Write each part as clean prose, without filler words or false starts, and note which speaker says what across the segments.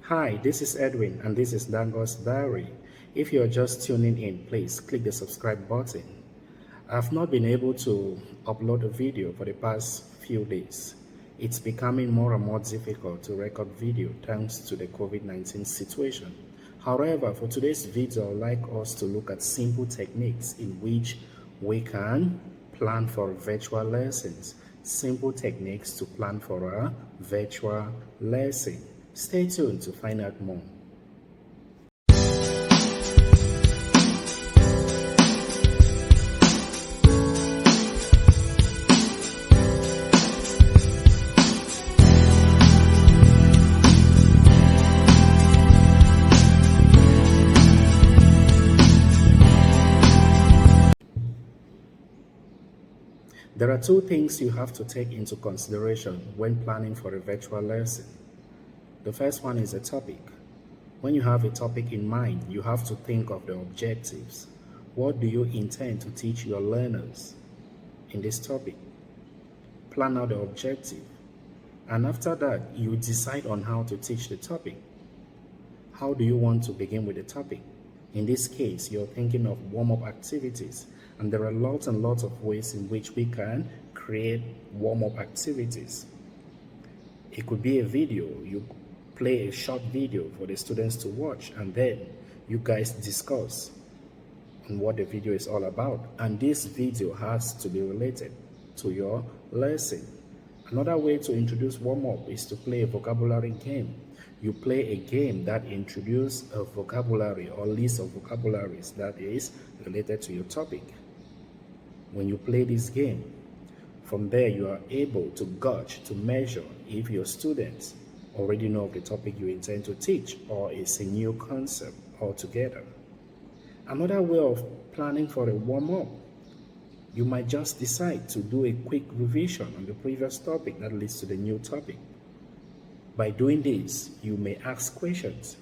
Speaker 1: Hi, this is Edwin and this is NDANGOH'S Diary. If you're just tuning in, please click the subscribe button. I've not been able to upload a video for the past few days. It's becoming more and more difficult to record video thanks to the COVID-19 situation. However, for today's video, I'd like us to look at simple techniques in which we can plan for virtual lessons. Simple techniques to plan for a virtual lesson. Stay tuned to find out more. There are two things you have to take into consideration when planning for a virtual lesson. The first one is a topic. When you have a topic in mind, you have to think of the objectives. What do you intend to teach your learners in this topic? Plan out the objective. And after that, you decide on how to teach the topic. How do you want to begin with the topic? In this case, you're thinking of warm-up activities. And there are lots and lots of ways in which we can create warm-up activities. It could be a video. You play a short video for the students to watch, and then you guys discuss on what the video is all about. And this video has to be related to your lesson. Another way to introduce warm-up is to play a vocabulary game. You play a game that introduces a vocabulary or list of vocabularies that is related to your topic. When you play this game, from there you are able to gauge, to measure if your students already know the topic you intend to teach or it's a new concept altogether. Another way of planning for a warm-up, you might just decide to do a quick revision on the previous topic that leads to the new topic. By doing this, you may ask questions,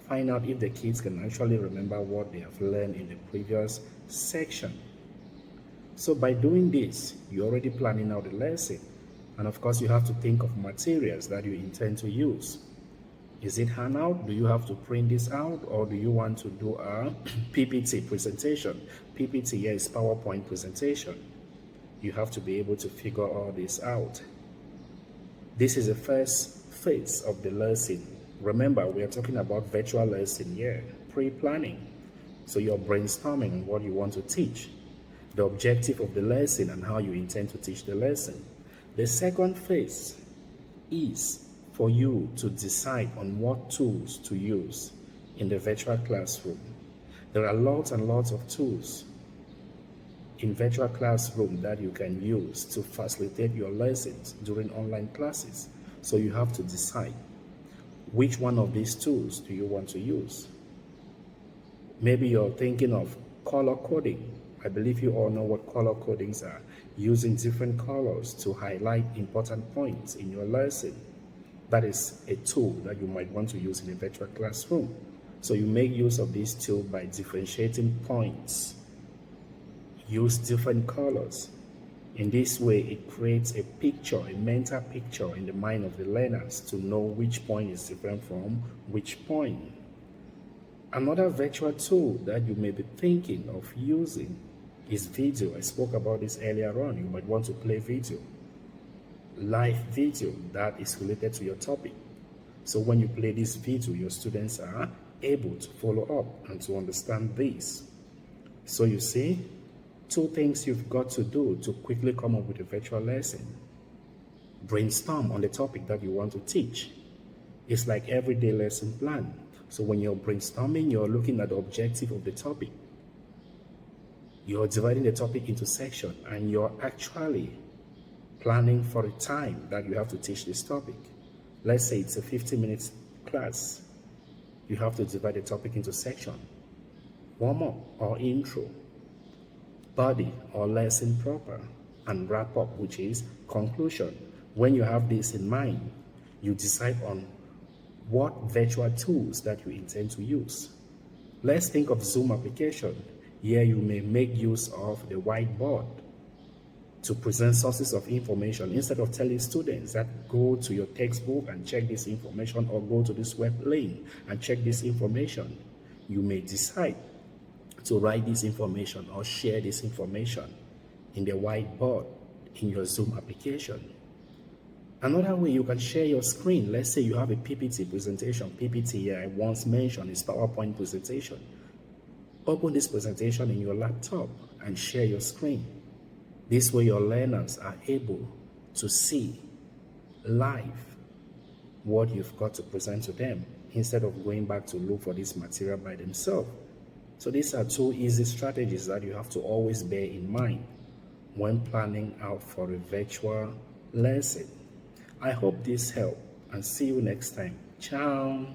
Speaker 1: find out if the kids can actually remember what they have learned in the previous section. So by doing this, you're already planning out the lesson. And of course, you have to think of materials that you intend to use. Is it handout? Do you have to print this out? Or do you want to do a PPT presentation? PPT here is PowerPoint presentation. You have to be able to figure all this out. This is the first phase of the lesson. Remember, we are talking about virtual lesson here, pre-planning. So you're brainstorming on what you want to teach, the objective of the lesson, and how you intend to teach the lesson. The second phase is for you to decide on what tools to use in the virtual classroom. There are lots and lots of tools in virtual classroom that you can use to facilitate your lessons during online classes. So you have to decide which one of these tools do you want to use. Maybe you're thinking of color coding. I believe you all know what color codings are. Using different colors to highlight important points in your lesson. That is a tool that you might want to use in a virtual classroom. So you make use of this tool by differentiating points. Use different colors. In this way, it creates a picture, a mental picture in the mind of the learners to know which point is different from which point. Another virtual tool that you may be thinking of using is video. I spoke about this earlier on. You might want to play video, live video that is related to your topic. So when you play this video, your students are able to follow up and to understand this. So you see, two things you've got to do to quickly come up with a virtual lesson. Brainstorm on the topic that you want to teach. It's like everyday lesson plan. So when you're brainstorming, you're looking at the objective of the topic. You're dividing the topic into sections, and you're actually planning for a time that you have to teach this topic. Let's say it's a 15-minute class. You have to divide the topic into sections. Warm-up or intro, body or lesson proper, and wrap up, which is conclusion. When you have this in mind, you decide on what virtual tools that you intend to use. Let's think of Zoom application. Here you may make use of the whiteboard. to present sources of information instead of telling students that go to your textbook and check this information or go to this web link and check this information. You may decide to write this information or share this information in the whiteboard in your Zoom application. Another way you can share your screen, let's say you have a PPT presentation. PPT, I once mentioned, is PowerPoint presentation. Open this presentation in your laptop and share your screen. This way your learners are able to see live what you've got to present to them instead of going back to look for this material by themselves. So these are two easy strategies that you have to always bear in mind when planning out for a virtual lesson. I hope this helped and see you next time. Ciao.